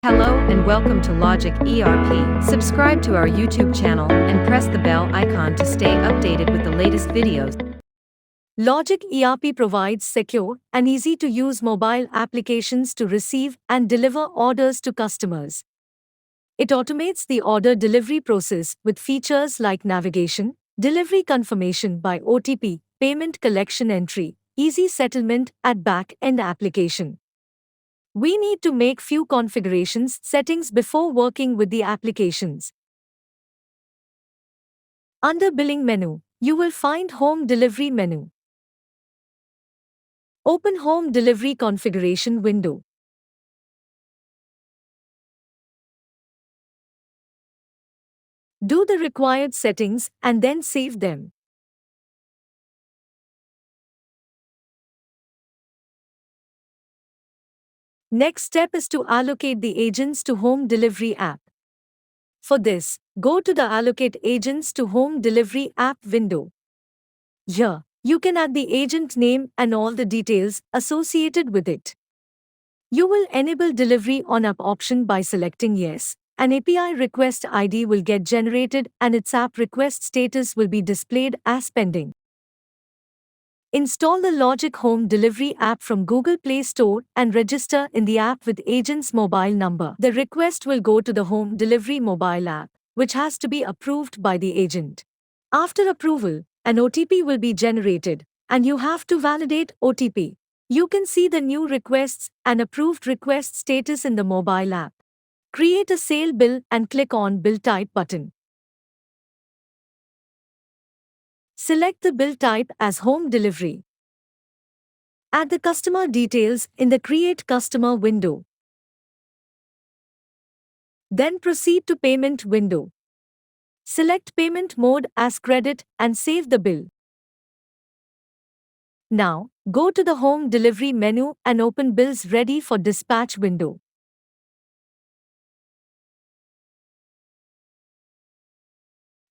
Hello and welcome to Logic ERP. Subscribe to our YouTube channel and press the bell icon to stay updated with the latest videos. Logic ERP provides secure and easy-to-use mobile applications to receive and deliver orders to customers. It automates the order delivery process with features like navigation, delivery confirmation by OTP, payment collection entry, easy settlement at back-end application. We need to make few configurations settings before working with the applications. Under Billing menu, you will find Home Delivery menu. Open Home Delivery Configuration window. Do the required settings and then save them. Next step is to allocate the agents to Home Delivery app. For this, go to the Allocate Agents to Home Delivery app window. Here, you can add the agent name and all the details associated with it. You will enable Delivery on App option by selecting Yes. An API request ID will get generated and its app request status will be displayed as pending. Install the Logic Home Delivery app from Google Play Store and register in the app with agent's mobile number. The request will go to the Home Delivery mobile app, which has to be approved by the agent. After approval, an OTP will be generated, and you have to validate OTP. You can see the new requests and approved request status in the mobile app. Create a sale bill and click on Bill Type button. Select the bill type as Home Delivery. Add the customer details in the Create Customer window. Then proceed to Payment window. Select Payment mode as Credit and save the bill. Now, go to the Home Delivery menu and open Bills Ready for Dispatch window.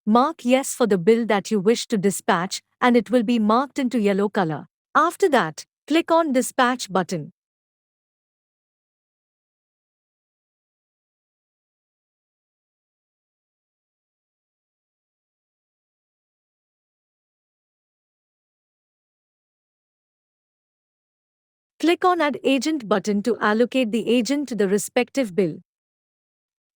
Mark Yes for the bill that you wish to dispatch and it will be marked into yellow color. After that, click on Dispatch button. Click on Add Agent button to allocate the agent to the respective bill.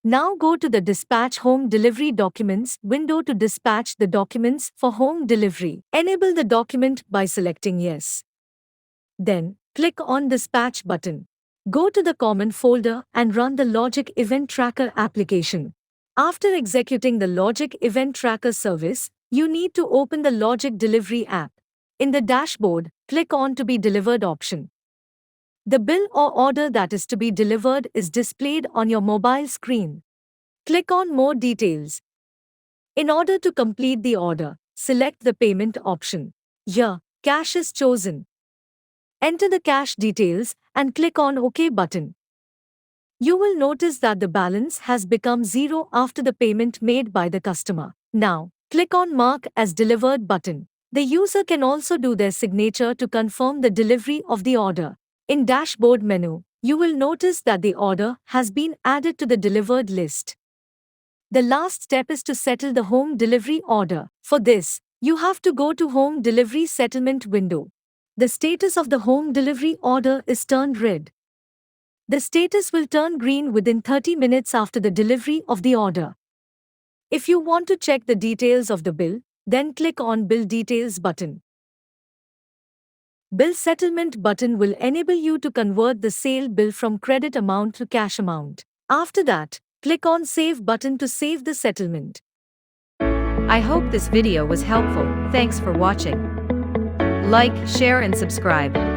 Now go to the Dispatch Home Delivery Documents window to dispatch the documents for home delivery. Enable the document by selecting Yes. Then, click on Dispatch button. Go to the Common folder and run the Logic Event Tracker application. After executing the Logic Event Tracker service, you need to open the Logic Delivery app. In the dashboard, click on To Be Delivered option. The bill or order that is to be delivered is displayed on your mobile screen. Click on More Details. In order to complete the order, select the Payment option. Here, cash is chosen. Enter the cash details and click on OK button. You will notice that the balance has become zero after the payment made by the customer. Now, click on Mark as Delivered button. The user can also do their signature to confirm the delivery of the order. In Dashboard menu, you will notice that the order has been added to the delivered list. The last step is to settle the home delivery order. For this, you have to go to Home Delivery Settlement window. The status of the home delivery order is turned red. The status will turn green within 30 minutes after the delivery of the order. If you want to check the details of the bill, then click on Bill Details button. Bill Settlement button will enable you to convert the sale bill from credit amount to cash amount. After that, click on Save button to save the settlement. I hope this video was helpful. Thanks for watching. Like, share and subscribe.